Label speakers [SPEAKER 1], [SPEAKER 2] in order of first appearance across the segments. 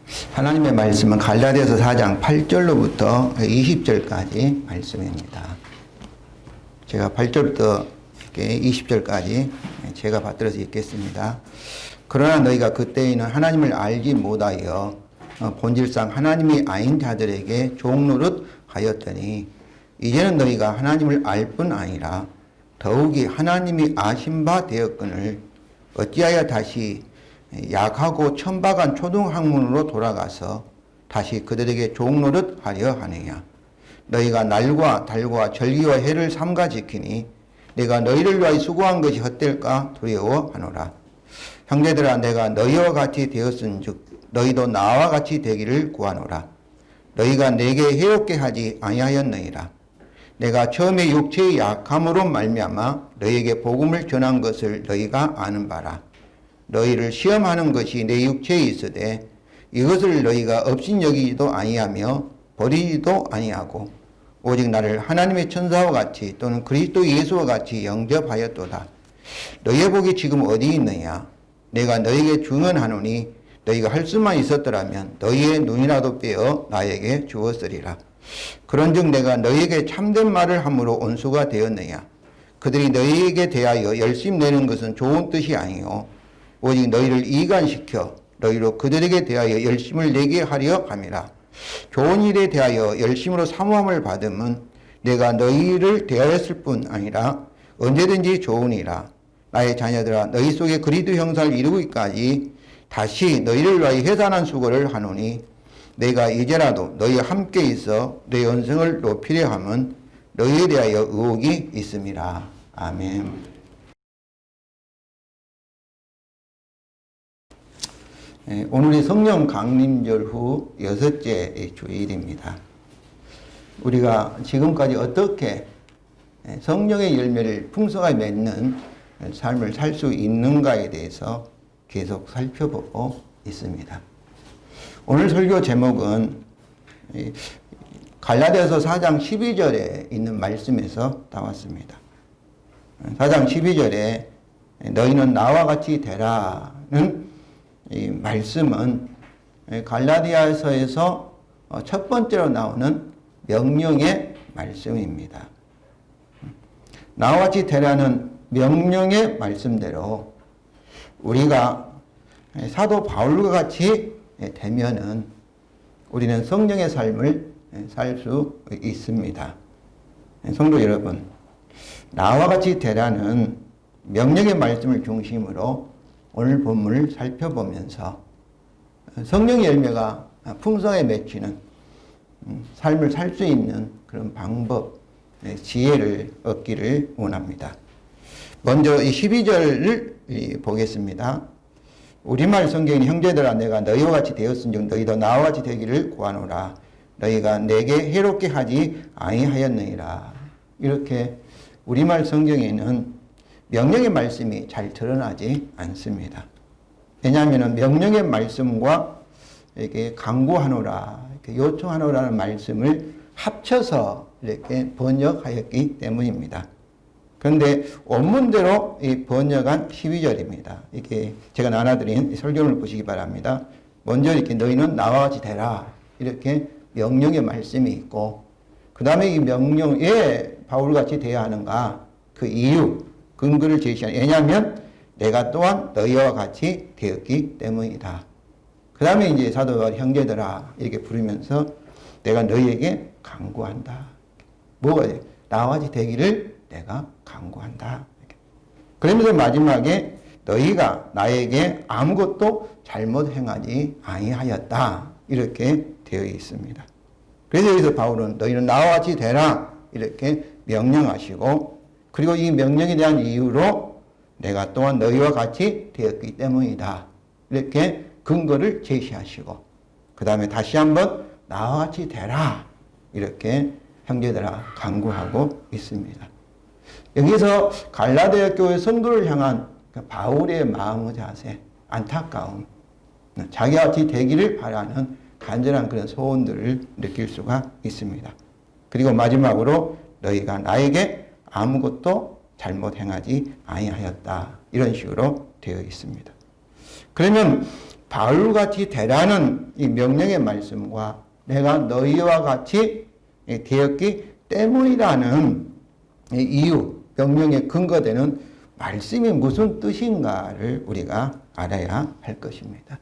[SPEAKER 1] 하나님의 말씀은 갈라디아서 4장 8절로부터 20절까지 말씀입니다. 제가 8절부터 20절까지 제가 받들어서 읽겠습니다. 그러나 너희가 그때에는 하나님을 알지 못하여 본질상 하나님이 아닌 자들에게 종노릇 하였더니 이제는 너희가 하나님을 알 뿐 아니라 더욱이 하나님이 아신 바 되었거늘 어찌하여 다시 약하고 천박한 초등학문으로 돌아가서 다시 그들에게 종노릇 하려 하느냐. 너희가 날과 달과 절기와 해를 삼가 지키니 내가 너희를 위하여 수고한 것이 헛될까 두려워하노라. 형제들아, 내가 너희와 같이 되었은즉 너희도 나와 같이 되기를 구하노라. 너희가 내게 해롭게 하지 아니하였느니라. 내가 처음에 육체의 약함으로 말미암아 너희에게 복음을 전한 것을 너희가 아는 바라. 너희를 시험하는 것이 내 육체에 있으되 이것을 너희가 업신여기지도 아니하며 버리지도 아니하고 오직 나를 하나님의 천사와 같이 또는 그리스도 예수와 같이 영접하였도다. 너희의 복이 지금 어디 있느냐? 내가 너희에게 증언하노니 너희가 할 수만 있었더라면 너희의 눈이라도 빼어 나에게 주었으리라. 그런즉 내가 너희에게 참된 말을 함으로 온수가 되었느냐? 그들이 너희에게 대하여 열심 내는 것은 좋은 뜻이 아니요 오직 너희를 이간시켜 너희로 그들에게 대하여 열심을 내게 하려 함이라. 좋은 일에 대하여 열심으로 사모함을 받으면 내가 너희를 대하였을 뿐 아니라 언제든지 좋으니라. 나의 자녀들아, 너희 속에 그리스도 형상을 이루기까지 다시 너희를 위하여 해산한 수고를 하노니 내가 이제라도 너희와 함께 있어 내 연승을 높이려 함은 너희에 대하여 의혹이 있음이라. 아멘. 오늘이 성령 강림절 후 6째 주일입니다. 우리가 지금까지 어떻게 성령의 열매를 풍성하게 맺는 삶을 살 수 있는가에 대해서 계속 살펴보고 있습니다. 오늘 설교 제목은 갈라디아서 4장 12절에 있는 말씀에서 나왔습니다. 4장 12절에 너희는 나와 같이 되라는 이 말씀은 갈라디아서에서 첫 번째로 나오는 명령의 말씀입니다. 나와 같이 되라는 명령의 말씀대로 우리가 사도 바울과 같이 되면은 우리는 성령의 삶을 살 수 있습니다. 성도 여러분, 나와 같이 되라는 명령의 말씀을 중심으로 오늘 본문을 살펴보면서 성령의 열매가 풍성하게 맺히는 삶을 살 수 있는 그런 방법, 지혜를 얻기를 원합니다. 먼저 이 12절을 보겠습니다. 우리말 성경인 형제들아, 내가 너희와 같이 되었은즉 너희도 나와 같이 되기를 구하노라. 너희가 내게 해롭게 하지 아니하였느니라. 이렇게 우리말 성경에는 명령의 말씀이 잘 드러나지 않습니다. 왜냐하면 명령의 말씀과 이렇게 강구하노라, 이렇게 요청하노라는 말씀을 합쳐서 이렇게 번역하였기 때문입니다. 그런데 원문대로 이 번역한 12절입니다. 이게 제가 나눠드린 설교를 보시기 바랍니다. 먼저 이렇게 너희는 나와 같이 되라, 이렇게 명령의 말씀이 있고, 그 다음에 이 명령 왜 바울같이 되어야 하는가, 그 이유, 근거를 제시하는. 왜냐하면 내가 또한 너희와 같이 되었기 때문이다. 그 다음에 이제 사도 바울이 형제들아 이렇게 부르면서 내가 너희에게 간구한다. 뭐가 돼? 나와 같이 되기를 내가 간구한다. 그러면서 마지막에 너희가 나에게 아무것도 잘못 행하지 아니하였다. 이렇게 되어 있습니다. 그래서 여기서 바울은 너희는 나와 같이 되라 이렇게 명령하시고, 그리고 이 명령에 대한 이유로 내가 또한 너희와 같이 되었기 때문이다. 이렇게 근거를 제시하시고, 그 다음에 다시 한번 나와 같이 되라. 이렇게 형제들아 간구하고 있습니다. 여기서 갈라디아 교회 성도를 향한 바울의 마음의 자세, 안타까움, 자기와 같이 되기를 바라는 간절한 그런 소원들을 느낄 수가 있습니다. 그리고 마지막으로 너희가 나에게 아무것도 잘못 행하지 아니하였다. 이런 식으로 되어 있습니다. 그러면 바울같이 되라는 이 명령의 말씀과 내가 너희와 같이 되었기 때문이라는 이유, 명령에 근거되는 말씀이 무슨 뜻인가를 우리가 알아야 할 것입니다.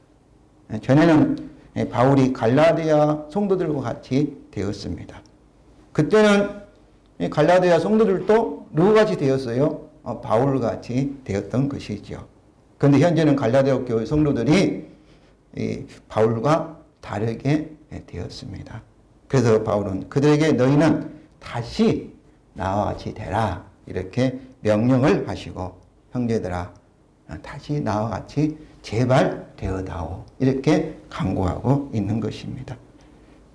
[SPEAKER 1] 전에는 바울이 갈라디아 성도들과 같이 되었습니다. 그때는 갈라디아 성도들도 누구같이 되었어요? 바울같이 되었던 것이죠. 그런데 현재는 갈라디아 교회 성도들이 바울과 다르게 되었습니다. 그래서 바울은 그들에게 너희는 다시 나와 같이 되라 이렇게 명령을 하시고 형제들아 다시 나와 같이 제발 되어다오 이렇게 강구하고 있는 것입니다.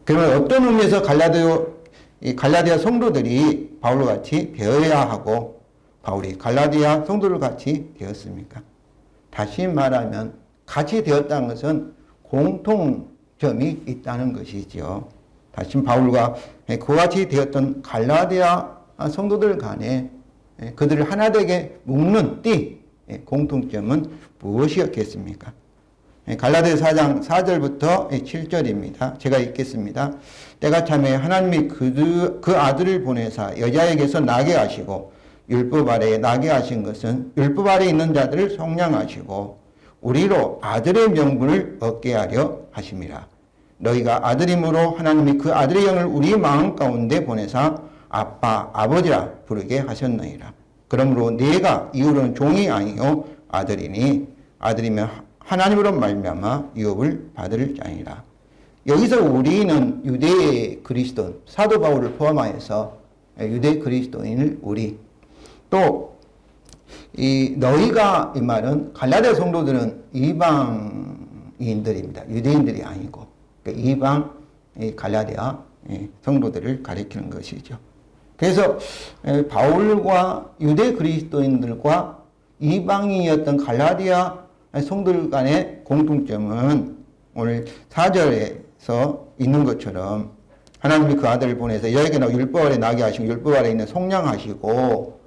[SPEAKER 1] 그러면 어떤 의미에서 갈라디아 성도들이 바울과 같이 되어야 하고 바울이 갈라디아 성도들 같이 되었습니까? 다시 말하면 같이 되었다는 것은 공통점이 있다는 것이죠. 다시 바울과 그와 같이 되었던 갈라디아 성도들 간에 그들을 하나 되게 묶는 띠 공통점은 무엇이었겠습니까? 갈라디아 4장 4절부터 7절입니다. 제가 읽겠습니다. 때가 참에 하나님이 그 아들을 보내사 여자에게서 나게 하시고 율법 아래에 나게 하신 것은 율법 아래에 있는 자들을 속량하시고 우리로 아들의 명분을 얻게 하려 하심이라. 너희가 아들임으로 하나님이 그 아들의 영을 우리 마음 가운데 보내사 아빠 아버지라 부르게 하셨느니라. 그러므로 네가 이후로는 종이 아니요 아들이니 아들이면 하나님으로 말미암아 유업을 받을 자니라. 여기서 우리는 유대 그리스도 사도 바울을 포함하여서 유대 그리스도인을 우리 또 이 너희가 이 말은 갈라디아 성도들은 이방인들입니다. 유대인들이 아니고 그러니까 이방 갈라디아 성도들을 가리키는 것이죠. 그래서 바울과 유대 그리스도인들과 이방인이었던 갈라디아 성도들 간의 공통점은 오늘 4절에서 있는 것처럼 하나님이 그 아들을 보내서 여에게나 율법 아래 나게 하시고 율법 아래 있는 속량하시고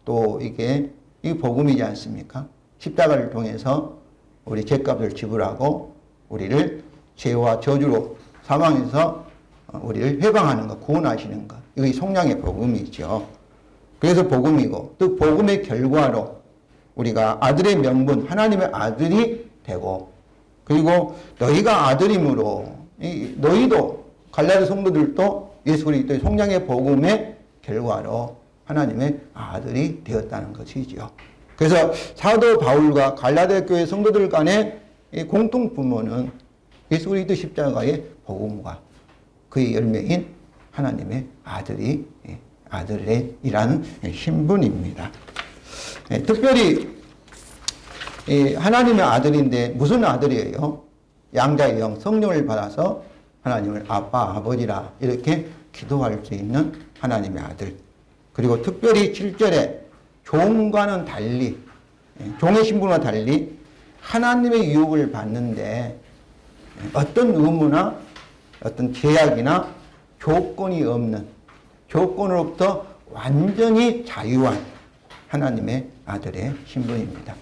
[SPEAKER 1] 또 이게 복음이지 않습니까? 십자가를 통해서 우리 죄값을 지불하고 우리를 죄와 저주로 사망해서 우리를 해방하는 것, 구원하시는 것. 이게 속량의 복음이죠. 그래서 복음이고 또 복음의 결과로 우리가 아들의 명분, 하나님의 아들이 되고 그리고 너희가 아들이므로 너희도 갈라디아 성도들도 예수 그리스도의 속량의 복음의 결과로 하나님의 아들이 되었다는 것이죠. 그래서 사도 바울과 갈라디아 교회 성도들 간의 공통 부모는 예수 그리스도 십자가의 복음과 그의 열매인 하나님의 아들이라는 신분입니다. 특별히 하나님의 아들인데 무슨 아들이에요? 양자의 영 성령을 받아서 하나님을 아빠 아버지라 이렇게 기도할 수 있는 하나님의 아들. 그리고 특별히 7절에 종과는 달리 종의 신분과 달리 하나님의 유혹을 받는데 어떤 의무나 어떤 제약이나 조건이 없는 조건으로부터 완전히 자유한 하나님의 아들의 신분입니다.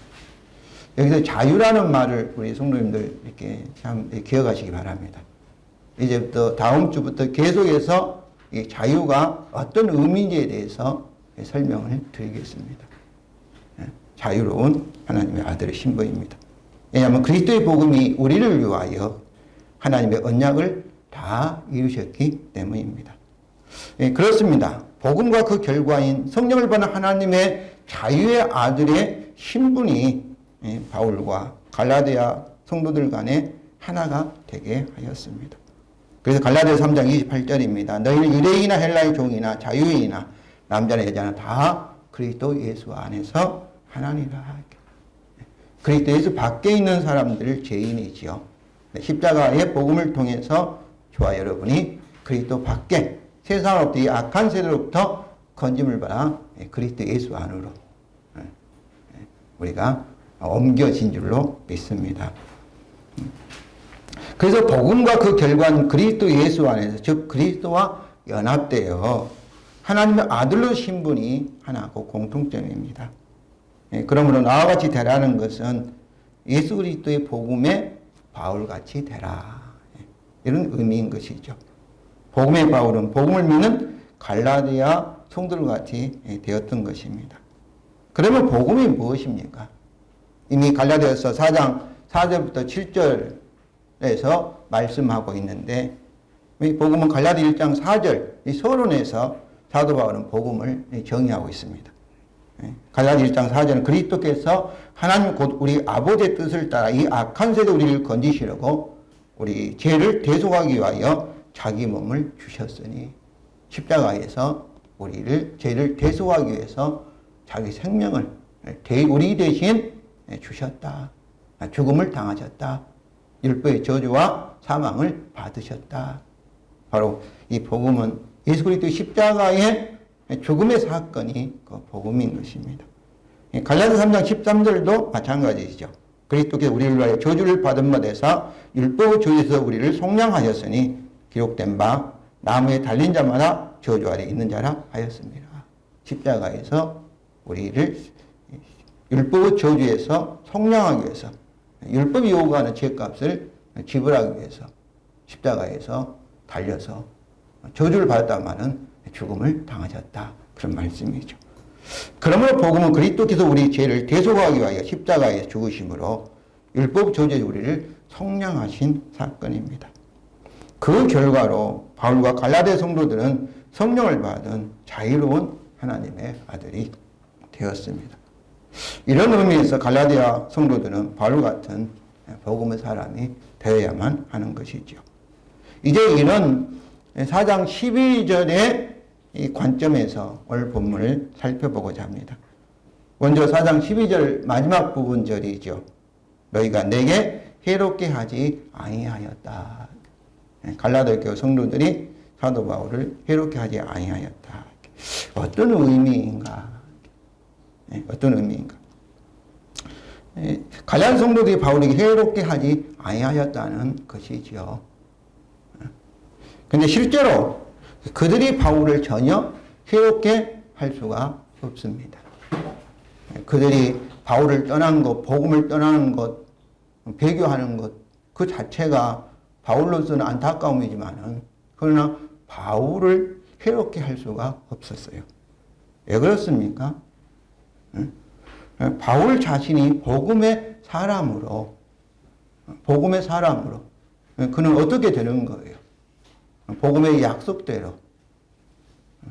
[SPEAKER 1] 여기서 자유라는 말을 우리 성도님들 이렇게 참 기억하시기 바랍니다. 이제부터 다음 주부터 계속해서 이 자유가 어떤 의미인지에 대해서 설명을 드리겠습니다. 자유로운 하나님의 아들의 신분입니다. 왜냐하면 그리스도의 복음이 우리를 위하여 하나님의 언약을 다 이루셨기 때문입니다. 그렇습니다. 복음과 그 결과인 성령을 받는 하나님의 자유의 아들의 신분이 바울과 갈라디아 성도들 간에 하나가 되게 하였습니다. 그래서 갈라디아 3장 28절입니다. 너희는 유대인이나 헬라의 종이나 자유인이나 남자나 여자나 다 그리스도 예수 안에서 하나니라. 그리스도 예수 밖에 있는 사람들 죄인이지요. 십자가의 복음을 통해서 저와 여러분이 그리스도 밖에 세상으로부터 이 악한 세대로부터 건짐을 받아 그리스도 예수 안으로 우리가 옮겨진 줄로 믿습니다. 그래서 복음과 그 결과는 그리스도 예수 안에서 즉 그리스도와 연합되어 하나님의 아들로 신분이 하나고 공통점입니다. 그러므로 나와 같이 되라는 것은 예수 그리스도의 복음에 바울같이 되라. 이런 의미인 것이죠. 복음의 바울은 복음을 믿는 갈라디아 성도들같이 되었던 것입니다. 그러면 복음이 무엇입니까? 이미 갈라디아서 4장 4절부터 7절에서 말씀하고 있는데 이 복음은 갈라디아 1장 4절 이 서론에서 사도 바울은 복음을 정의하고 있습니다. 갈라디아 1장 4절은 그리스도께서 하나님 곧 우리 아버지의 뜻을 따라 이 악한 세대 우리를 건지시려고 우리 죄를 대속하기 위하여 자기 몸을 주셨으니 십자가에서 우리를 죄를 대속하기 위해서 자기 생명을 우리 대신 주셨다. 죽음을 당하셨다. 율법의 저주와 사망을 받으셨다. 바로 이 복음은 예수 그리스도의 십자가의 죽음의 사건이 그 복음인 것입니다. 갈라디아 3장 13절도 마찬가지죠. 그리스도께서 우리를 위하여 저주를 받은 바 되사 율법의 저주에서 우리를 속량하셨으니 기록된 바 나무에 달린 자마다 저주 아래 있는 자라 하였습니다. 십자가에서 우리를 율법의 저주에서 속량하기 위해서 율법이 요구하는 죄값을 지불하기 위해서 십자가에서 달려서 저주를 받았다마는 죽음을 당하셨다. 그런 말씀이죠. 그러므로 복음은 그리스도께서 우리 죄를 대속하기 위하여 십자가에 죽으심으로 율법 저주의 우리를 속량하신 사건입니다. 그 결과로 바울과 갈라디아 성도들은 성령을 받은 자유로운 하나님의 아들이 되었습니다. 이런 의미에서 갈라디아 성도들은 바울 같은 복음의 사람이 되어야만 하는 것이죠. 이제 이런 4장 12절의 이 관점에서 오늘 본문을 살펴보고자 합니다. 먼저 4장 12절 마지막 부분 절이죠. 너희가 내게 해롭게 하지 아니하였다. 갈라디아 교회 성도들이 사도 바울을 해롭게 하지 아니하였다. 어떤 의미인가? 어떤 의미인가? 갈라디아 성도들이 바울에게 해롭게 하지 아니하였다는 것이지요. 근데 실제로 그들이 바울을 전혀 해롭게 할 수가 없습니다. 그들이 바울을 떠난 것, 복음을 떠나는 것, 배교하는 것, 그 자체가 바울로서는 안타까움이지만은, 그러나 바울을 해롭게 할 수가 없었어요. 왜 그렇습니까? 바울 자신이 복음의 사람으로, 그는 어떻게 되는 거예요? 복음의 약속대로,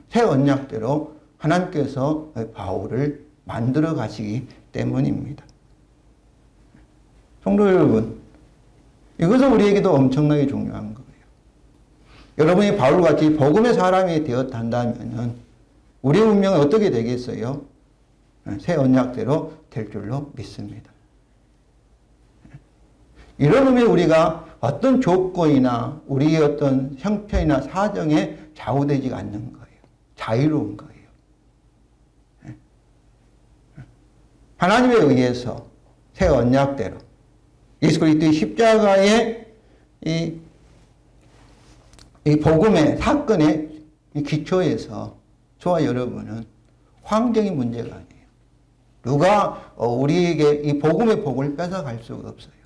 [SPEAKER 1] 새 언약대로 하나님께서 바울을 만들어 가시기 때문입니다. 성도 여러분, 이것은 우리에게도 엄청나게 중요한 거예요. 여러분이 바울같이 복음의 사람이 되었단다면 우리의 운명은 어떻게 되겠어요? 새 언약대로 될 줄로 믿습니다. 이런 의미에 우리가 어떤 조건이나 우리의 어떤 형편이나 사정에 좌우되지 않는 거예요. 자유로운 거예요. 하나님에 의해서 새 언약대로 예수 그리스도의 십자가의 이 복음의 사건의 기초에서 저와 여러분은 환경이 문제가 아니에요. 누가 우리에게 이 복음의 복을 뺏어갈 수가 없어요.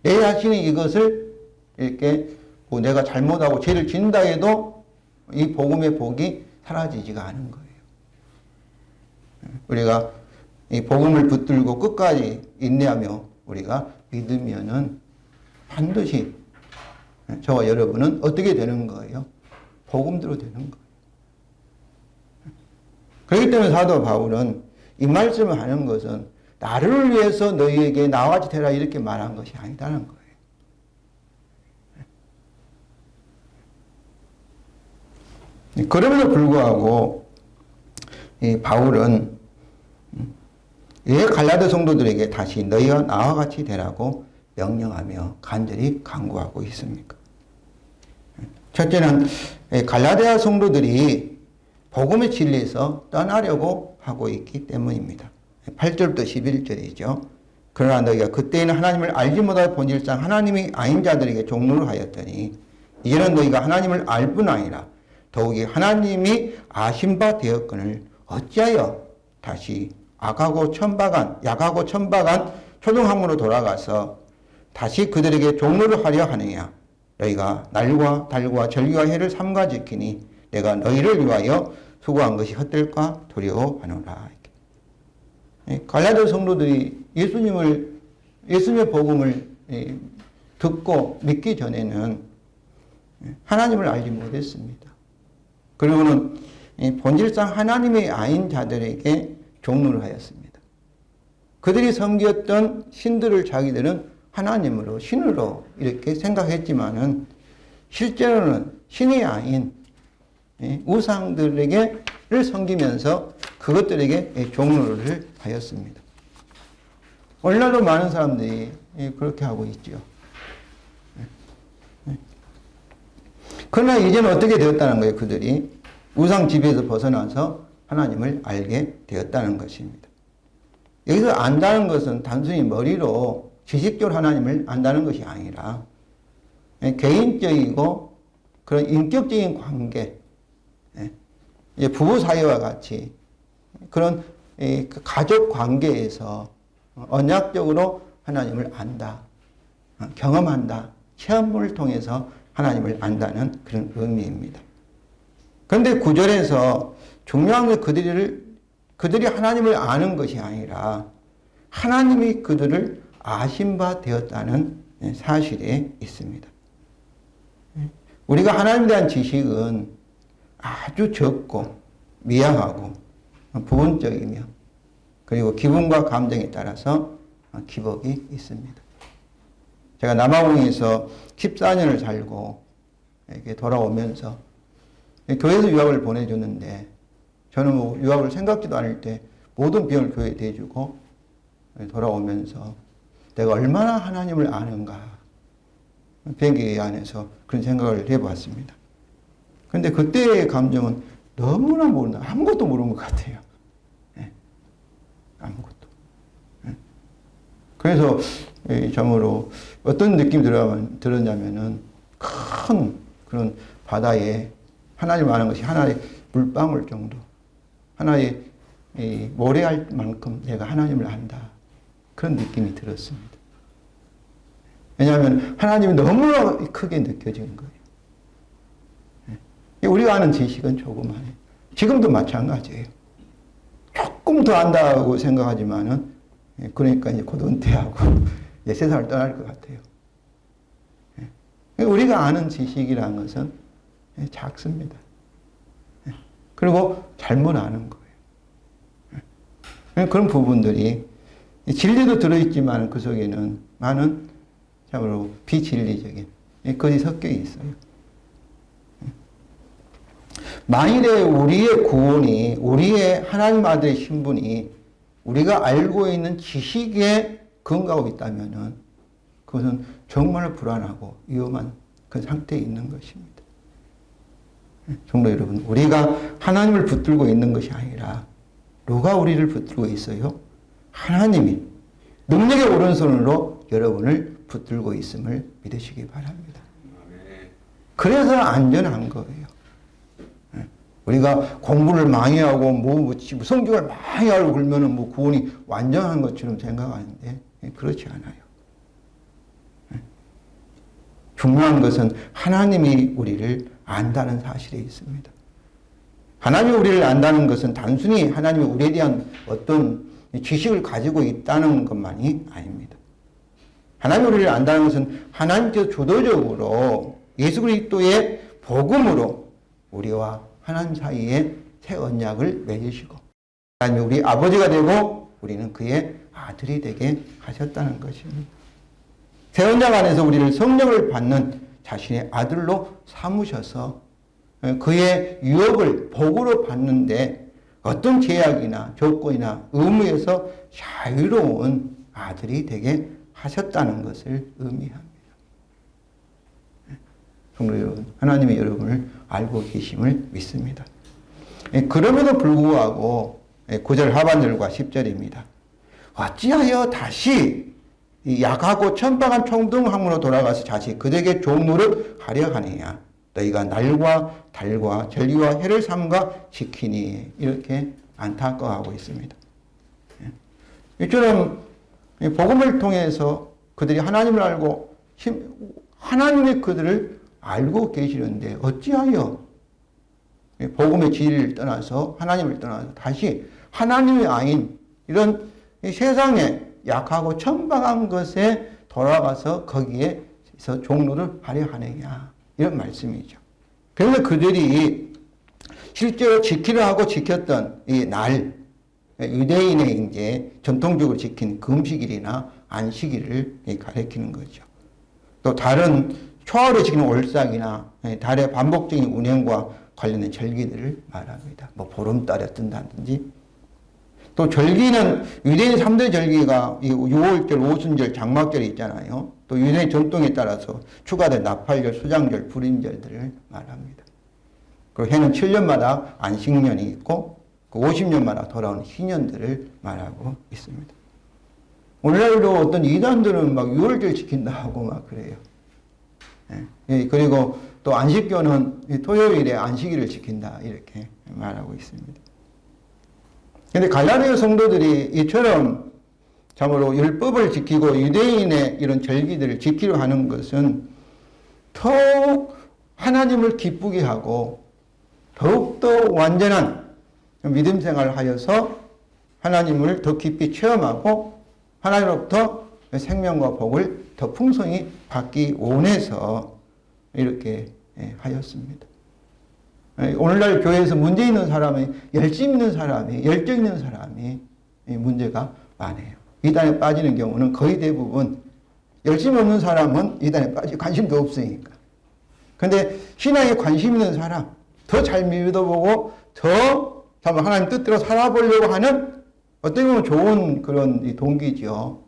[SPEAKER 1] 내 자신이 이것을 이렇게 내가 잘못하고 죄를 짓는다 해도 이 복음의 복이 사라지지가 않은 거예요. 우리가 이 복음을 붙들고 끝까지 인내하며 우리가 믿으면은 반드시 저와 여러분은 어떻게 되는 거예요? 복음대로 되는 거예요. 그렇기 때문에 사도 바울은 이 말씀을 하는 것은 나를 위해서 너희에게 나와 같이 되라 이렇게 말한 것이 아니다는 거예요. 그럼에도 불구하고 이 바울은 왜 갈라디아 성도들에게 다시 너희가 나와 같이 되라고 명령하며 간절히 간구하고 있습니까? 첫째는 갈라디아 성도들이 복음의 진리에서 떠나려고 하고 있기 때문입니다. 8절부터 11절이죠. 그러나 너희가 그때에는 하나님을 알지 못하고 본질상 하나님이 아닌 자들에게 종로를 하였더니 이제는 너희가 하나님을 알 뿐 아니라 더욱이 하나님이 아신 바 되었거늘 어찌하여 다시 약하고 천박한 초등학문으로 돌아가서 다시 그들에게 종로를 하려 하느냐. 너희가 날과 달과 절기와 해를 삼가 지키니 내가 너희를 위하여 수고한 것이 헛될까 두려워하노라. 갈라디아 성도들이 예수님의 복음을 듣고 믿기 전에는 하나님을 알지 못했습니다. 그리고는 본질상 하나님의 아닌 자들에게 종로를 하였습니다. 그들이 섬겼던 신들을 자기들은 하나님으로, 신으로 이렇게 생각했지만은 실제로는 신이 아닌 우상들에게를 섬기면서 그것들에게 종로를 하였습니다. 오늘날도 많은 사람들이 그렇게 하고 있죠. 그러나 이제는 어떻게 되었다는 거예요? 그들이 우상 지배에서 벗어나서 하나님을 알게 되었다는 것입니다. 여기서 안다는 것은 단순히 머리로 지식적으로 하나님을 안다는 것이 아니라 개인적이고 그런 인격적인 관계, 부부 사이와 같이 그런 가족 관계에서 언약적으로 하나님을 안다, 경험한다, 체험을 통해서 하나님을 안다는 그런 의미입니다. 그런데 9절에서 중요한 건 그들이 하나님을 아는 것이 아니라 하나님이 그들을 아신 바 되었다는 사실에 있습니다. 우리가 하나님에 대한 지식은 아주 적고 미약하고 부분적이며 그리고 기분과 감정에 따라서 기복이 있습니다. 제가 남아공에서 14년을 살고 이렇게 돌아오면서 교회에서 유학을 보내줬는데 저는 뭐 유학을 생각지도 않을 때 모든 비용을 교회에 대주고 돌아오면서 내가 얼마나 하나님을 아는가 비행기 안에서 그런 생각을 해봤습니다. 그런데 그때의 감정은 너무나 모른다. 아무것도 모르는 것 같아요. 아무것도. 그래서 참으로 어떤 느낌이 들었냐면은 큰 그런 바다에 하나님 아는 것이 하나의 물방울 정도, 하나의 모래알 만큼 내가 하나님을 안다. 그런 느낌이 들었습니다. 왜냐하면 하나님이 너무나 크게 느껴지는 거예요. 우리가 아는 지식은 조그마해요. 지금도 마찬가지예요. 조금 더 안다고 생각하지만은 그러니까 이제 곧 은퇴하고 세상을 떠날 것 같아요. 우리가 아는 지식이라는 것은 작습니다. 그리고 잘못 아는 거예요. 그런 부분들이 진리도 들어있지만 그 속에는 많은 참으로 비진리적인 것이 섞여 있어요. 만일에 우리의 구원이, 우리의 하나님 아들의 신분이 우리가 알고 있는 지식에 근거하고 있다면은 그것은 정말 불안하고 위험한 그 상태에 있는 것입니다. 성도 여러분, 우리가 하나님을 붙들고 있는 것이 아니라 누가 우리를 붙들고 있어요? 하나님이 능력의 오른손으로 여러분을 붙들고 있음을 믿으시기 바랍니다. 그래서 안전한 거예요. 우리가 공부를 많이 하고 성경을 많이 알고 그러면은 구원이 완전한 것처럼 생각하는데 그렇지 않아요. 중요한 것은 하나님이 우리를 안다는 사실에 있습니다. 하나님이 우리를 안다는 것은 단순히 하나님이 우리에 대한 어떤 지식을 가지고 있다는 것만이 아닙니다. 하나님이 우리를 안다는 것은 하나님께서 주도적으로 예수 그리스도의 복음으로 우리와 하나님 사이에 새 언약을 맺으시고 하나님이 우리 아버지가 되고 우리는 그의 아들이 되게 하셨다는 것입니다. 새 언약 안에서 우리를 성령을 받는 자신의 아들로 삼으셔서 그의 유업을 복으로 받는데 어떤 제약이나 조건이나 의무에서 자유로운 아들이 되게 하셨다는 것을 의미합니다. 성도 여러분, 하나님이 여러분을 알고 계심을 믿습니다. 그럼에도 불구하고 9절 하반절과 10절입니다. 어찌하여 다시 약하고 천박한 총동학문으로 돌아가서 다시 그들에게 종노를 하려 하느냐. 너희가 날과 달과 절기와 해를 삼가 지키니. 이렇게 안타까워하고 있습니다. 이처럼 복음을 통해서 그들이 하나님을 알고 하나님이 그들을 알고 계시는데 어찌하여 복음의 진리를 떠나서 하나님을 떠나서 다시 하나님이 아닌 이런 세상에 약하고 천박한 것에 돌아가서 거기에서 종로를 하려 하느냐 이런 말씀이죠. 그래서 그들이 실제로 지키려 하고 지켰던 이 날, 유대인의 이제 전통적으로 지킨 금식일이나 안식일을 가리키는 거죠. 또 다른 초하루 지키는 올삭이나 달의 반복적인 운행과 관련된 절기들을 말합니다. 뭐 보름달에 뜬다든지. 또 절기는 유대인 3대 절기가 6월절, 오순절, 장막절이 있잖아요. 또 유대인 전통에 따라서 추가된 나팔절, 수장절, 불임절들을 말합니다. 그리고 해는 7년마다 안식년이 있고 그 50년마다 돌아오는 희년들을 말하고 있습니다. 오늘날도 어떤 이단들은 막 6월절 지킨다 하고 막 그래요. 예. 그리고 또 안식교는 토요일에 안식일을 지킨다 이렇게 말하고 있습니다. 그런데 갈라디아 성도들이 이처럼 참으로 율법을 지키고 유대인의 이런 절기들을 지키려 하는 것은 더욱 하나님을 기쁘게 하고 더욱더 완전한 믿음 생활을 하여서 하나님을 더 깊이 체험하고 하나님으로부터 생명과 복을 더 풍성히 받기 원해서 이렇게 하였습니다. 오늘날 교회에서 문제 있는 사람이, 열심 있는 사람이, 열정 있는 사람이 문제가 많아요. 이단에 빠지는 경우는 거의 대부분 열심 없는 사람은 이단에 빠질 관심도 없으니까. 근데 신앙에 관심 있는 사람, 더 잘 믿어보고 더 하나님 뜻대로 살아보려고 하는 어떻게 보면 좋은 그런 동기죠.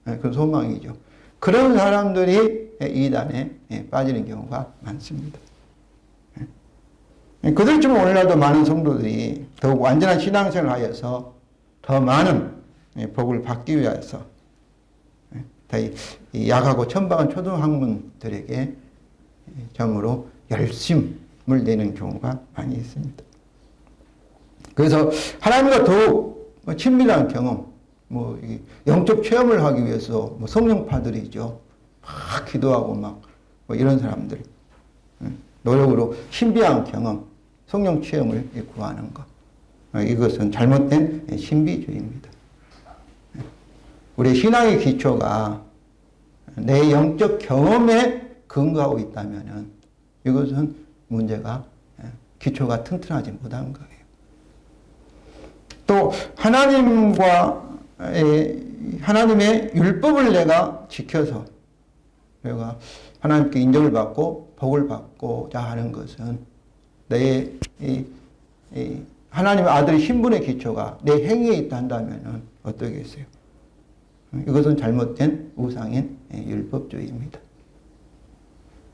[SPEAKER 1] 그런 소망이죠. 그런 사람들이 이단에 빠지는 경우가 많습니다. 그들처럼 오늘날도 많은 성도들이 더욱 완전한 신앙생활을 하여서 더 많은 복을 받기 위해서 약하고 천박한 초등학문들에게 참으로 열심을 내는 경우가 많이 있습니다. 그래서 하나님과 더욱 친밀한 경험, 영적 체험을 하기 위해서 성령파들이죠. 막 기도하고 막 이런 사람들 노력으로 신비한 경험, 성령 체험을 구하는 것. 이것은 잘못된 신비주의입니다. 우리 신앙의 기초가 내 영적 경험에 근거하고 있다면 이것은 문제가 기초가 튼튼하지 못한 거예요. 또 하나님의 율법을 내가 지켜서 내가 하나님께 인정을 받고 복을 받고자 하는 것은 내 하나님의 아들의 신분의 기초가 내 행위에 있다 한다면 어떠겠어요? 이것은 잘못된 우상인 율법주의입니다.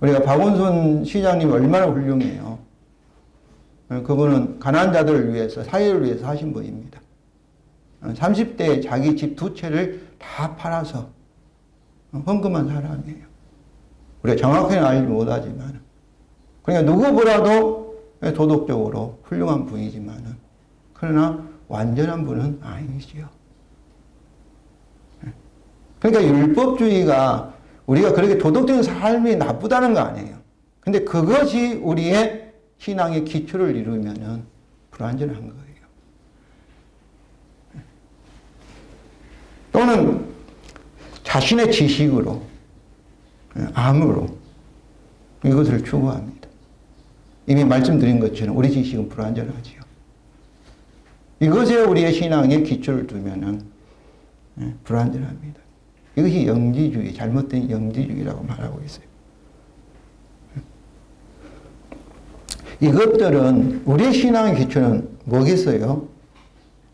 [SPEAKER 1] 우리가 박원순 시장님이 얼마나 훌륭해요. 그분은 가난한 자들을 위해서, 사회를 위해서 하신 분입니다. 30대에 자기 집 2채를 다 팔아서 헌금한 사람이에요. 우리가 정확히는 알지 못하지만, 그러니까 누구보다도 도덕적으로 훌륭한 분이지만, 그러나 완전한 분은 아니지요. 그러니까 율법주의가 우리가 그렇게 도덕적인 삶이 나쁘다는 거 아니에요. 근데 그것이 우리의 신앙의 기초를 이루면은 불완전한 거예요. 또는 자신의 지식으로, 암으로 이것을 추구합니다. 이미 말씀드린 것처럼 우리 지식은 불완전하지요. 이것에 우리의 신앙의 기초를 두면은 불완전합니다. 이것이 영지주의, 잘못된 영지주의라고 말하고 있어요. 이것들은 우리의 신앙의 기초는 뭐겠어요?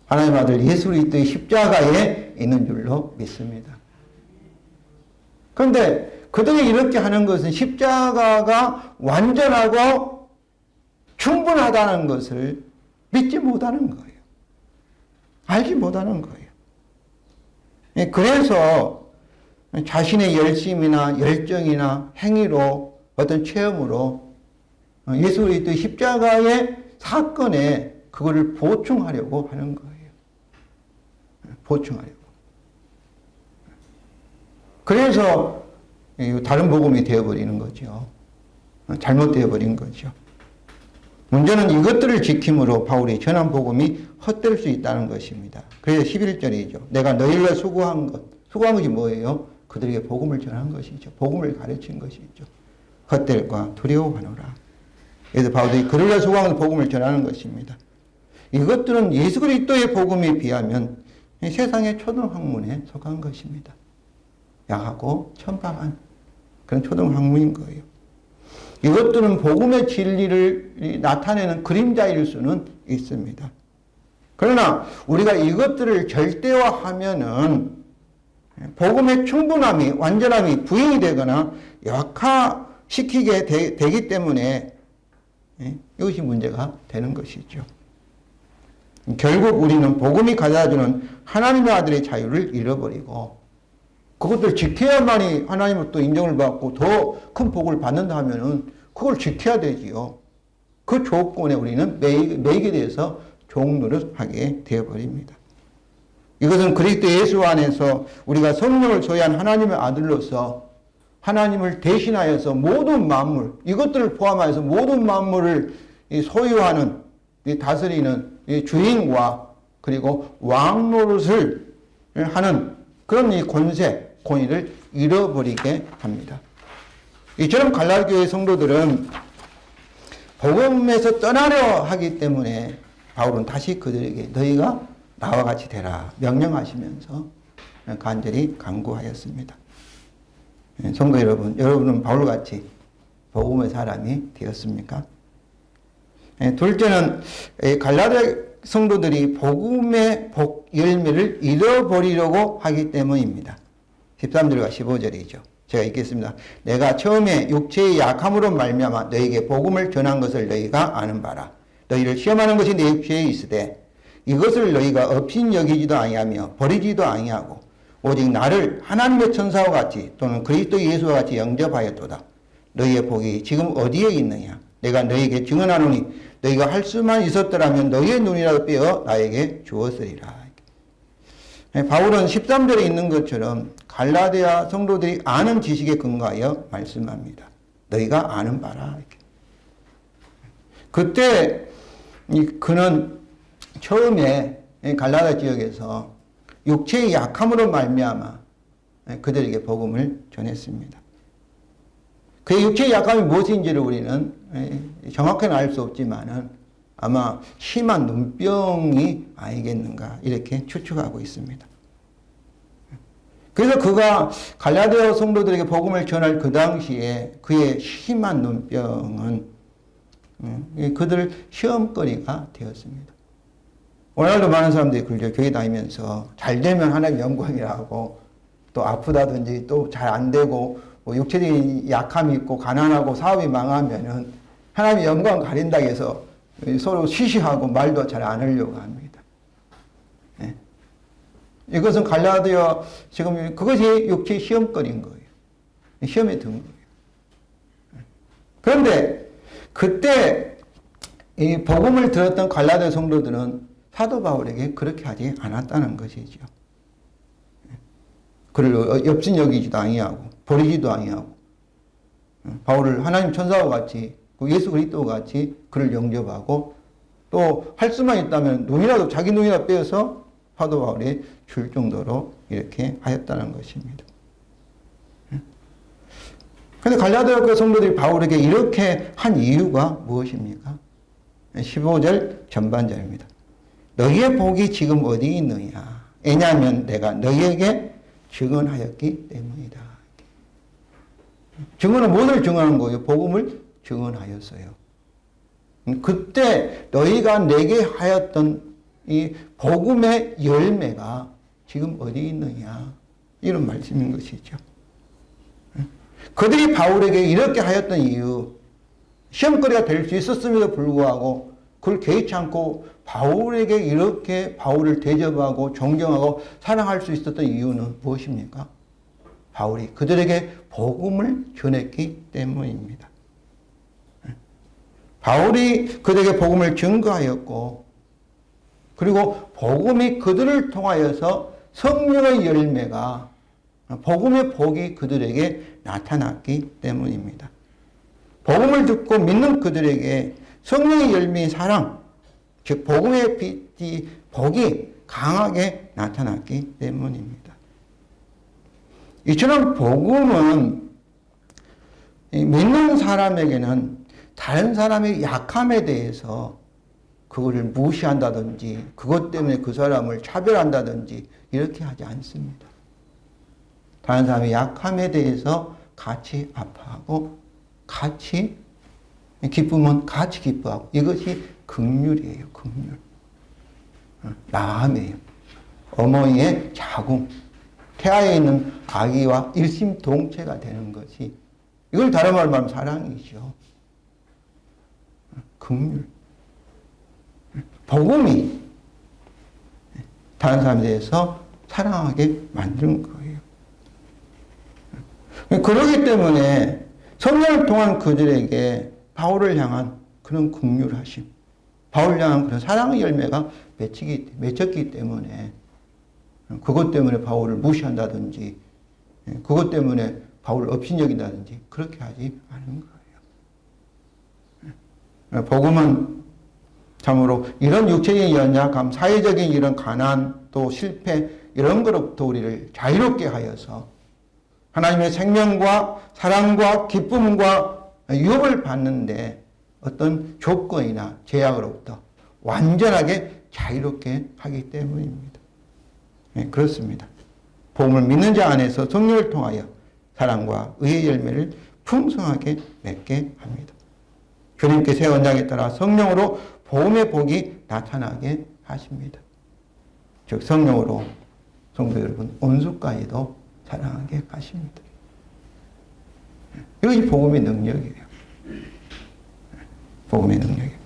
[SPEAKER 1] 하나님의 아들 예수 그리스도의 십자가에 있는 줄로 믿습니다. 그런데 그들이 이렇게 하는 것은 십자가가 완전하고 충분하다는 것을 믿지 못하는 거예요. 알지 못하는 거예요. 그래서 자신의 열심이나 열정이나 행위로 어떤 체험으로 예수 그리스도의 십자가의 사건에 그거를 보충하려고 하는 거예요. 보충하려고. 그래서 다른 복음이 되어버리는 거죠. 잘못되어 버린 거죠. 문제는 이것들을 지킴으로 바울이 전한 복음이 헛될 수 있다는 것입니다. 그래서 11절이죠. 내가 너희를 수고한 것이 뭐예요? 그들에게 복음을 전한 것이죠. 복음을 가르친 것이죠. 헛될과 두려워하노라. 그래서 바울이 그들에게 수고한 복음을 전하는 것입니다. 이것들은 예수 그리스도의 복음에 비하면 세상의 초등학문에 속한 것입니다. 약하고 천박한 그런 초등학문인 거예요. 이것들은 복음의 진리를 나타내는 그림자일 수는 있습니다. 그러나 우리가 이것들을 절대화하면은 복음의 충분함이, 완전함이 부인이 되거나 약화시키게 되기 때문에 이것이 문제가 되는 것이죠. 결국 우리는 복음이 가져다주는 하나님의 아들의 자유를 잃어버리고 그것들 지켜야만이 하나님으로부터 인정을 받고 더 큰 복을 받는다 하면은 그걸 지켜야 되지요. 그 조건에 우리는 매이게 돼서 종노릇 하게 되어버립니다. 이것은 그리스도 예수 안에서 우리가 성령을 소유한 하나님의 아들로서 하나님을 대신하여서 모든 만물, 이것들을 포함하여서 모든 만물을 소유하는, 다스리는 주인과 그리고 왕 노릇을 하는 그런 이 권세, 권위를 잃어버리게 합니다. 이처럼 갈라디아교회 성도들은 복음에서 떠나려 하기 때문에 바울은 다시 그들에게 너희가 나와 같이 되라 명령하시면서 간절히 간구하였습니다. 성도 여러분, 여러분은 바울같이 복음의 사람이 되었습니까? 둘째는 갈라디아 성도들이 복음의 열매를 잃어버리려고 하기 때문입니다. 13절과 15절이죠. 제가 읽겠습니다. 내가 처음에 육체의 약함으로 말미암아 너희에게 복음을 전한 것을 너희가 아는 바라. 너희를 시험하는 것이 내 육체에 있으되 이것을 너희가 업신 여기지도 아니하며 버리지도 아니하고 오직 나를 하나님의 천사와 같이 또는 그리스도 예수와 같이 영접하였도다. 너희의 복이 지금 어디에 있느냐? 내가 너희에게 증언하노니 너희가 할 수만 있었더라면 너희의 눈이라도 빼어 나에게 주었으리라. 바울은 13절에 있는 것처럼 갈라디아 성도들이 아는 지식에 근거하여 말씀합니다. 너희가 아는 바라. 그때 그는 처음에 갈라디아 지역에서 육체의 약함으로 말미암아 그들에게 복음을 전했습니다. 그의 육체의 약함이 무엇인지를 우리는 정확히는 알 수 없지만은 아마 심한 눈병이 아니겠는가 이렇게 추측하고 있습니다. 그래서 그가 갈라디아 성도들에게 복음을 전할 그 당시에 그의 심한 눈병은 그들 시험거리가 되었습니다. 오늘도 많은 사람들이 그러죠. 교회 다니면서 잘 되면 하나님의 영광이라 하고 또 아프다든지 또 잘 안 되고 뭐 육체적인 약함이 있고 가난하고 사업이 망하면은 하나님의 영광 가린다고 해서 서로 시시하고 말도 잘 안 하려고 합니다. 네. 이것은 갈라디아 지금 그것이 육체의 시험거리인 거예요. 시험에 든 거예요. 그런데 그때 이 복음을 들었던 갈라디아 성도들은 사도 바울에게 그렇게 하지 않았다는 것이죠. 그를 엽진 여기지도 아니하고 버리지도 아니하고 바울을 하나님 천사와 같이 예수 그리스도와 같이 그를 영접하고 또 할 수만 있다면 눈이라도 자기 눈이라도 빼어서 사도 바울이 줄 정도로 이렇게 하였다는 것입니다. 그런데 갈라디아 성도들이 바울에게 이렇게 한 이유가 무엇입니까? 15절 전반절입니다. 너희의 복이 지금 어디 있느냐? 왜냐하면 내가 너희에게 증언하였기 때문이다. 증언은 무엇을 증언한 거예요? 복음을 증언하였어요. 그때 너희가 내게 하였던 이 복음의 열매가 지금 어디 있느냐? 이런 말씀인 것이죠. 그들이 바울에게 이렇게 하였던 이유, 시험거리가 될 수 있었음에도 불구하고 그걸 개의치 않고 바울에게 이렇게 바울을 대접하고 존경하고 사랑할 수 있었던 이유는 무엇입니까? 바울이 그들에게 복음을 전했기 때문입니다. 바울이 그들에게 복음을 증거하였고 그리고 복음이 그들을 통하여서 성령의 열매가 복음의 복이 그들에게 나타났기 때문입니다. 복음을 듣고 믿는 그들에게 성령의 열매인 사랑, 즉 복음의 빛이 복이 강하게 나타났기 때문입니다. 이처럼 복음은 믿는 사람에게는 다른 사람의 약함에 대해서 그거를 무시한다든지 그것 때문에 그 사람을 차별한다든지 이렇게 하지 않습니다. 다른 사람의 약함에 대해서 같이 아파하고 같이 기쁘면 같이 기뻐하고 이것이 긍휼이에요. 긍휼. 나함이에요. 어머니의 자궁, 태아에 있는 아기와 일심동체가 되는 것이 이걸 다른 말로 말하면 사랑이죠. 긍휼. 복음이 다른 사람에 대해서 사랑하게 만드는 거예요. 그렇기 때문에 성령을 통한 그들에게 바울을 향한 그런 긍휼하심, 바울을 향한 그런 사랑의 열매가 맺혔기 때문에 그것 때문에 바울을 무시한다든지 그것 때문에 바울을 업신여긴다든지 그렇게 하지 않은 거예요. 복음은 참으로 이런 육체적인 연약함, 사회적인 이런 가난, 또 실패 이런 것으로부터 우리를 자유롭게 하여서 하나님의 생명과 사랑과 기쁨과 유업을 받는데 어떤 조건이나 제약으로부터 완전하게 자유롭게 하기 때문입니다. 네, 그렇습니다. 복음을 믿는 자 안에서 성령을 통하여 사랑과 의의 열매를 풍성하게 맺게 합니다. 주님께 새 언약에 따라 성령으로 복음의 복이 나타나게 하십니다. 즉 성령으로 성도 여러분 온수까지도 사랑하게 하십니다. 이것이 복음의 능력이에요. 복음의 능력이에요.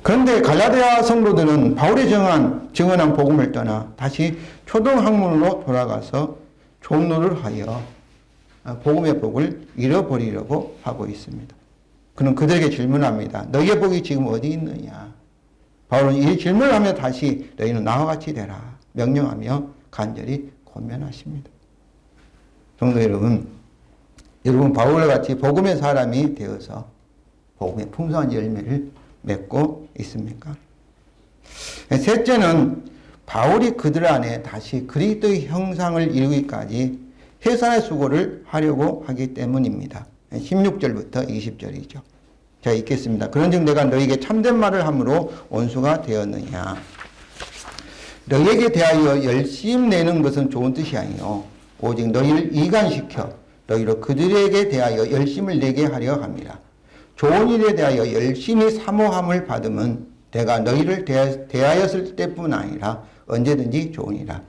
[SPEAKER 1] 그런데 갈라디아 성도들은 바울이 증언한 복음을 떠나 다시 초등학문으로 돌아가서 종로를 하여 복음의 복을 잃어버리려고 하고 있습니다. 그는 그들에게 질문합니다. 너희의 복이 지금 어디 있느냐? 바울은 이 질문을 하며 다시 너희는 나와 같이 되라 명령하며 간절히 권면하십니다. 성도 여러분, 바울과 같이 복음의 사람이 되어서 복음의 풍성한 열매를 맺고 있습니까? 셋째는 바울이 그들 안에 다시 그리스도의 형상을 이루기까지 해산의 수고를 하려고 하기 때문입니다. 16절부터 20절이죠. 자, 읽겠습니다. 그런즉 내가 너희에게 참된 말을 함으로 원수가 되었느냐. 너희에게 대하여 열심 내는 것은 좋은 뜻이 아니요 오직 너희를 이간시켜 너희로 그들에게 대하여 열심을 내게 하려 함이라. 좋은 일에 대하여 열심히 사모함을 받으면 내가 너희를 대하였을 때뿐 아니라 언제든지 좋으니라.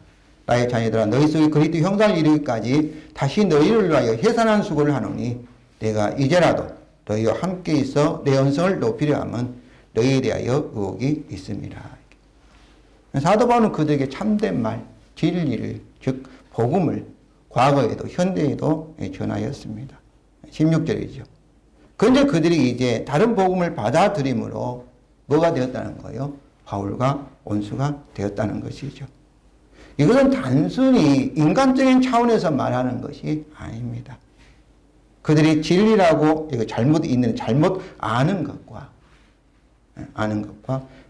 [SPEAKER 1] 나의 자녀들아 너희 속에 그리스도 형상을 이루기까지 다시 너희를 위하여 해산한 수고를 하노니 내가 이제라도 너희와 함께 있어 내 언성을 높이려 하면 너희에 대하여 의혹이 있음이라. 사도 바울은 그들에게 참된 말, 진리를 즉 복음을 과거에도 현대에도 전하였습니다. 16절이죠. 그런데 그들이 이제 다른 복음을 받아들임으로 뭐가 되었다는 거예요? 바울과 원수가 되었다는 것이죠. 이것은 단순히 인간적인 차원에서 말하는 것이 아닙니다. 그들이 진리라고 이거 잘못 아는 것과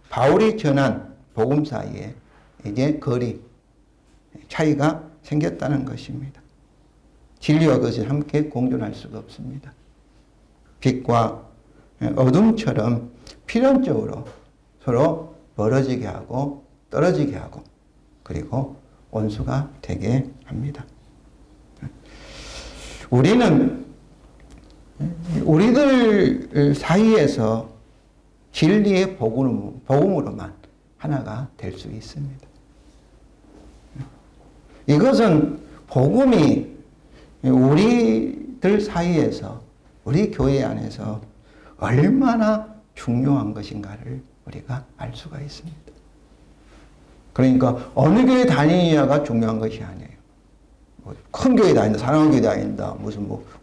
[SPEAKER 1] 바울이 전한 복음 사이에 이제 거리, 차이가 생겼다는 것입니다. 진리와 것이 함께 공존할 수가 없습니다. 빛과 어둠처럼 필연적으로 서로 멀어지게 하고 떨어지게 하고 그리고 원수가 되게 합니다. 우리들 사이에서 진리의 복음으로만 하나가 될 수 있습니다. 이것은 복음이 우리들 사이에서 우리 교회 안에서 얼마나 중요한 것인가를 우리가 알 수가 있습니다. 그러니까 어느 교회 다니느냐가 중요한 것이 아니에요. 큰 교회 다닌다, 사랑하는 교회 다닌다,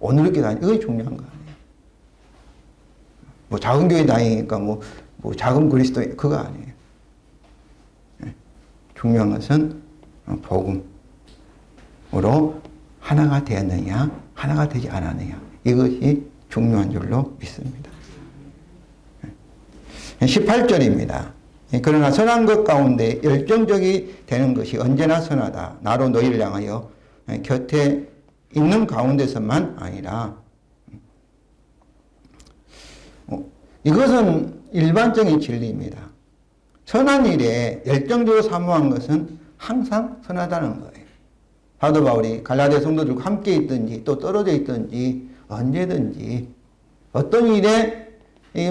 [SPEAKER 1] 오늘의 교회 다닌다, 이게 중요한 거 아니에요. 작은 교회 다니니까 작은 그리스도, 그거 아니에요. 중요한 것은 복음으로 하나가 되었느냐, 하나가 되지 않았느냐. 이것이 중요한 줄로 믿습니다. 18절입니다. 그러나 선한 것 가운데 열정적이 되는 것이 언제나 선하다. 나로 너희를 향하여 곁에 있는 가운데서만 아니라. 이것은 일반적인 진리입니다. 선한 일에 열정적으로 사모한 것은 항상 선하다는 거예요. 사도 바울이 갈라디아 성도들과 함께 있든지 또 떨어져 있든지 언제든지 어떤 일에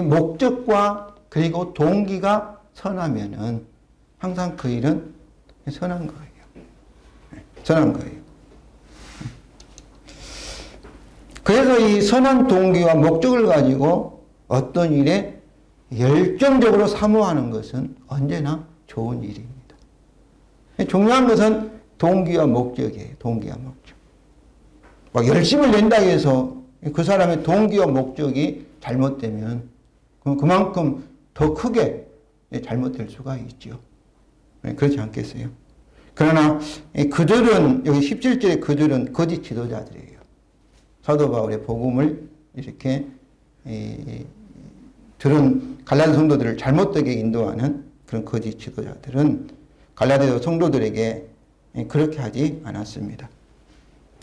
[SPEAKER 1] 목적과 그리고 동기가 선하면은 항상 그 일은 선한 거예요. 선한 거예요. 그래서 이 선한 동기와 목적을 가지고 어떤 일에 열정적으로 사모하는 것은 언제나 좋은 일입니다. 중요한 것은 동기와 목적이에요. 동기와 목적. 막 열심을 낸다고 해서 그 사람의 동기와 목적이 잘못되면 그만큼 더 크게 잘못될 수가 있죠. 그렇지 않겠어요? 그러나 그들은 여기 17절에 그들은 거짓 지도자들이에요. 사도 바울의 복음을 이렇게 들은 갈라디아 성도들을 잘못되게 인도하는 그런 거짓 지도자들은 갈라디아 성도들에게 그렇게 하지 않았습니다.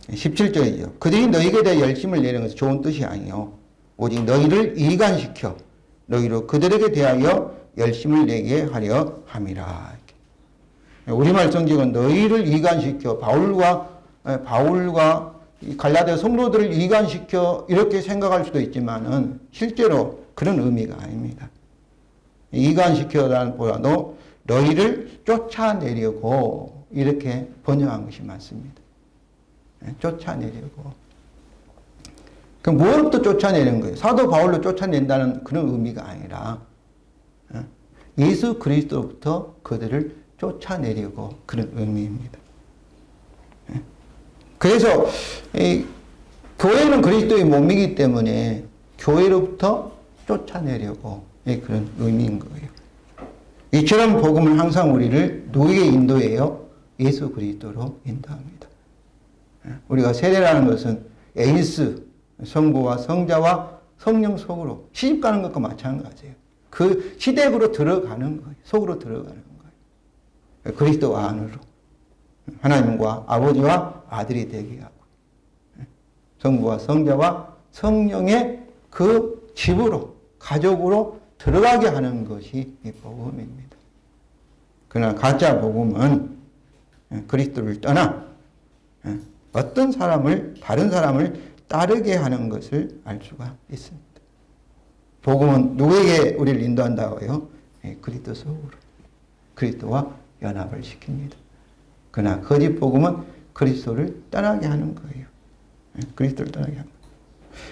[SPEAKER 1] 17절이죠. 그들이 너희에게 대해 열심을 내는 것은 좋은 뜻이 아니요 오직 너희를 이간시켜 너희로 그들에게 대하여 열심을 내게 하려 함이라. 우리말 성경은 너희를 이간시켜 바울과 갈라디아 성도들을 이간시켜 이렇게 생각할 수도 있지만은 실제로 그런 의미가 아닙니다. 이간시켜라는 보다도 너희를 쫓아내려고 이렇게 번역한 것이 맞습니다. 쫓아내려고. 그럼 뭐로부터 쫓아내는 거예요? 사도 바울로 쫓아낸다는 그런 의미가 아니라 예수 그리스도로부터 그들을 쫓아내려고 그런 의미입니다. 그래서 교회는 그리스도의 몸이기 때문에 교회로부터 쫓아내려고 그런 의미인 거예요. 이처럼 복음은 항상 우리를 누구에게 인도해요? 예수 그리스도로 인도합니다. 우리가 세례라는 것은 에이스, 성부와 성자와 성령 속으로 시집가는 것과 마찬가지예요. 그 시댁으로 들어가는 거예요. 속으로 들어가는 거예요. 그리스도 안으로. 하나님과 아버지와 아들이 되게 하고 성부와 성자와 성령의 그 집으로 가족으로 들어가게 하는 것이 이 복음입니다. 그러나 가짜 복음은 그리스도를 떠나 어떤 사람을 다른 사람을 따르게 하는 것을 알 수가 있습니다. 복음은 누구에게 우리를 인도한다고요? 그리스도 속으로. 그리스도와 연합을 시킵니다. 그러나 거짓 복음은 그리스도를 떠나게 하는 거예요. 그리스도를 떠나게 하는 거예요.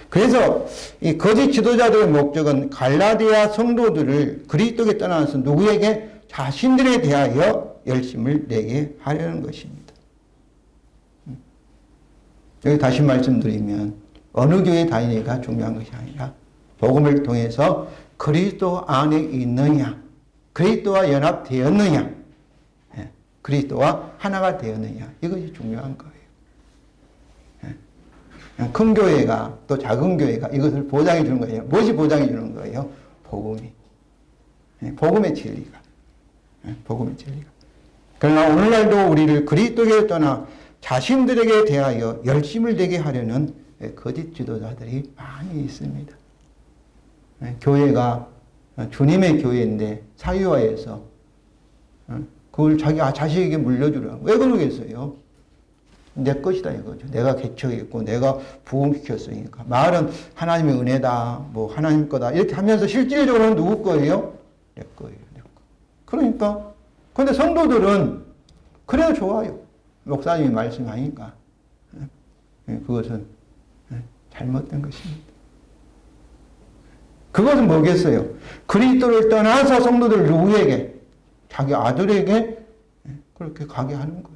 [SPEAKER 1] 그래서 이 거짓 지도자들의 목적은 갈라디아 성도들을 그리스도에게 떠나서 누구에게 자신들에 대하여 열심을 내게 하려는 것입니다. 여기 다시 말씀드리면 어느 교회 다니기가 중요한 것이 아니라 복음을 통해서 그리스도 안에 있느냐, 그리스도와 연합되었느냐, 그리스도와 하나가 되었느냐, 이것이 중요한 거예요. 큰 교회가 또 작은 교회가 이것을 보장해 주는 거예요. 무엇이 보장해 주는 거예요? 복음이. 복음의 진리가. 복음의 진리가. 그러나 오늘날도 우리를 그리스도에게 떠나 자신들에게 대하여 열심을 내게 하려는 거짓 지도자들이 많이 있습니다. 교회가 주님의 교회인데 사유화해서 그걸 자기 자식에게 물려주라고. 왜 그러겠어요? 내 것이다 이거죠. 내가 개척했고 내가 부흥시켰으니까. 말은 하나님의 은혜다, 뭐 하나님 거다 이렇게 하면서 실질적으로는 누구 거예요? 내 거예요. 내 거. 그러니까 근데 성도들은 그래도 좋아요. 목사님이 말씀하니까. 그것은 잘못된 것입니다. 그것은 뭐겠어요? 그리스도를 떠나서 성도들 누구에게? 자기 아들에게 그렇게 가게 하는 거예요.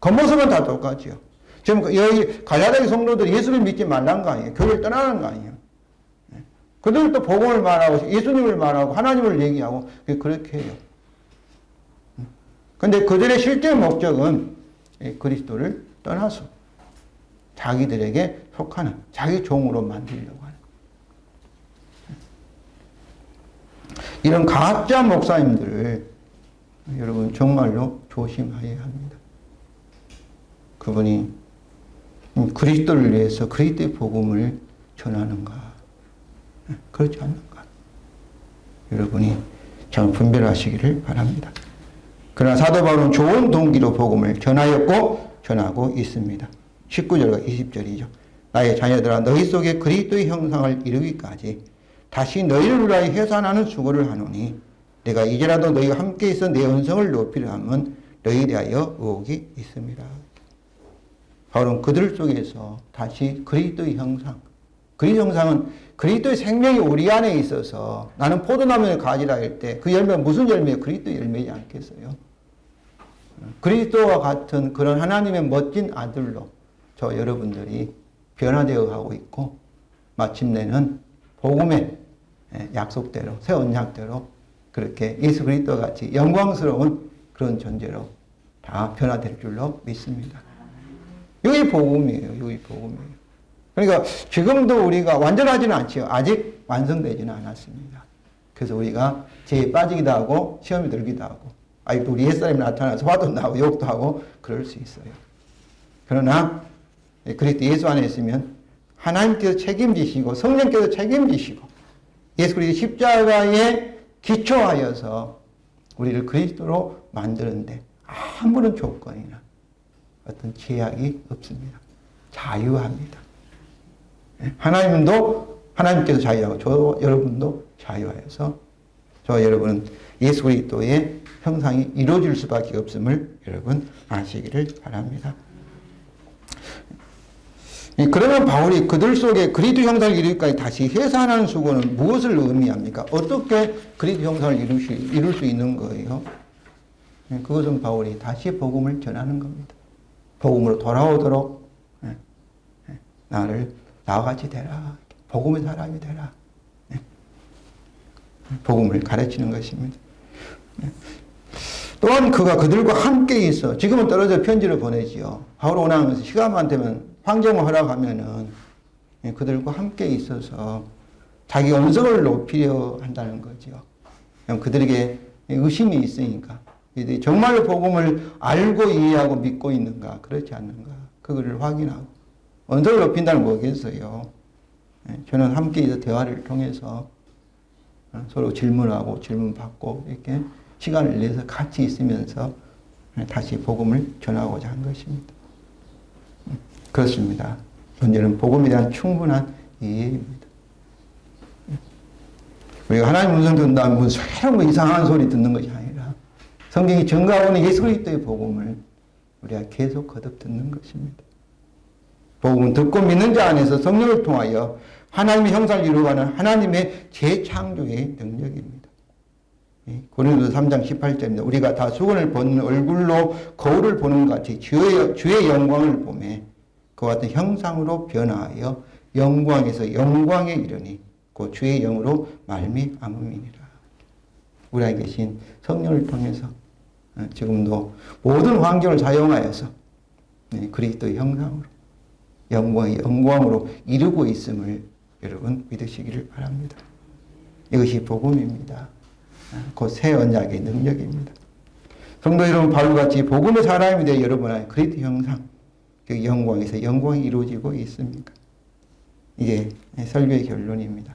[SPEAKER 1] 겉모습은 다 똑같죠. 지금 여기 갈라디아 성도들이 예수를 믿지 말라는 거 아니에요. 교회를 떠나는 거 아니에요. 그들도 복음을 말하고 예수님을 말하고 하나님을 얘기하고 그렇게 해요. 근데 그들의 실제 목적은 그리스도를 떠나서 자기들에게 속하는 자기 종으로 만들려고 하는 이런 가짜 목사님들을 여러분 정말로 조심하여야 합니다. 그분이 그리스도를 위해서 그리스도의 복음을 전하는가 그렇지 않는가 여러분이 잘 분별하시기를 바랍니다. 그러나 사도 바울은 좋은 동기로 복음을 전하였고 전하고 있습니다. 19절과 20절이죠. 나의 자녀들아 너희 속에 그리스도의 형상을 이루기까지 다시 너희를 위하여 해산하는 수고를 하노니 내가 이제라도 너희와 함께 있어 내 은성을 높이려 하면 너희에 대하여 의혹이 있습니다. 바울은 그들 속에서 다시 그리스도의 형상, 그리스도의 형상은 그리스도의 생명이 우리 안에 있어서 나는 포도나무를 가지라 할 때 그 열매가 무슨 열매예요? 그리스도의 열매지 않겠어요? 그리스도와 같은 그런 하나님의 멋진 아들로 저 여러분들이 변화되어 가고 있고 마침내는 복음의 약속대로 새 언약대로 그렇게 예수 그리스도와 같이 영광스러운 그런 존재로 다 변화될 줄로 믿습니다. 이게 복음이에요. 이게 복음이에요. 그러니까 지금도 우리가 완전하지는 않지요. 아직 완성되지는 않았습니다. 그래서 우리가 죄에 빠지기도 하고 시험이 들기도 하고 아직도 우리 옛사람이 나타나서 화도 나고 욕도 하고 그럴 수 있어요. 그러나 그리스도 예수 안에 있으면 하나님께서 책임지시고 성령께서 책임지시고 예수 그리스도 십자가에 기초하여서 우리를 그리스도로 만드는데 아무런 조건이나 어떤 제약이 없습니다. 자유합니다. 하나님께서 자유하고 저 여러분도 자유하여서 저 여러분은 예수 그리스도의 형상이 이루어질 수밖에 없음을 여러분 아시기를 바랍니다. 그러면 바울이 그들 속에 그리스도 형상을 이루기까지 다시 해산하는 수고는 무엇을 의미합니까? 어떻게 그리스도 형상을 이룰 수 있는 거예요? 그것은 바울이 다시 복음을 전하는 겁니다. 복음으로 돌아오도록 나와 같이 되라. 복음의 사람이 되라. 복음을 가르치는 것입니다. 또한 그가 그들과 함께 있어 지금은 떨어져 편지를 보내지요. 바울 원하는 것은 시간만 되면 환경을 허락하면은 그들과 함께 있어서 자기 언성을 높이려 한다는 거죠. 그들에게 의심이 있으니까 정말로 복음을 알고 이해하고 믿고 있는가 그렇지 않는가 그거를 확인하고 언성을 높인다는 뭐겠어요. 저는 함께 있어 대화를 통해서 서로 질문하고 질문받고 이렇게 시간을 내서 같이 있으면서 다시 복음을 전하고자 한 것입니다. 그렇습니다. 문제는 복음에 대한 충분한 이해입니다. 우리가 하나님 음성 듣는다면 새로운 이상한 소리 듣는 것이 아니라 성경이 증거하고 있는 예수 그리스도의 복음을 우리가 계속 거듭 듣는 것입니다. 복음은 듣고 믿는 자 안에서 성령을 통하여 하나님의 형상을 이루어가는 하나님의 재창조의 능력입니다. 고린도서 3장 18절입니다. 우리가 다 수건을 벗는 얼굴로 거울을 보는 것 같이 주의 영광을 보매 그와 같은 형상으로 변화하여 영광에서 영광에 이르니 그 주의 영으로 말미암음이니라. 우리 안에 계신 성령을 통해서 지금도 모든 환경을 사용하여서 그리스도의 형상으로 영광의 영광으로 이루고 있음을 여러분 믿으시기를 바랍니다. 이것이 복음입니다. 곧 새 언약의 능력입니다. 성도 여러분, 바울같이 복음의 사람이 되어 여러분 안에 그리스도 형상, 그 영광에서 영광이 이루어지고 있습니까? 이게 설교의 결론입니다.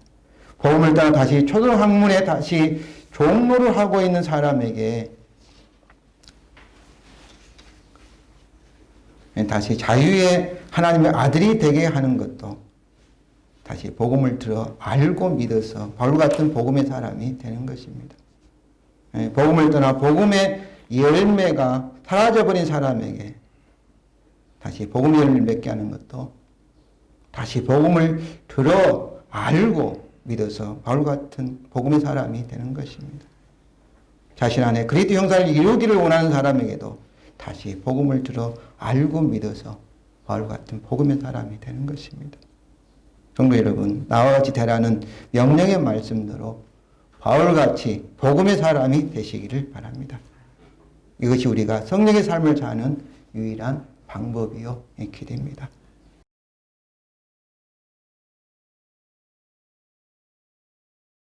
[SPEAKER 1] 복음을 따라 다시 초등학문에 다시 종로를 하고 있는 사람에게 다시 자유의 하나님의 아들이 되게 하는 것도 다시 복음을 들어 알고 믿어서 바울 같은 복음의 사람이 되는 것입니다. 복음을 떠나 복음의 열매가 사라져버린 사람에게 다시 복음의 열매를 맺게 하는 것도 다시 복음을 들어 알고 믿어서 바울 같은 복음의 사람이 되는 것입니다. 자신 안에 그리스도 형상을 이루기를 원하는 사람에게도 다시 복음을 들어 알고 믿어서 바울 같은 복음의 사람이 되는 것입니다. 성도 여러분, 나와 같이 되라는 명령의 말씀대로 바울같이 복음의 사람이 되시기를 바랍니다. 이것이 우리가 성령의 삶을 사는 유일한 방법이요 기도입니다.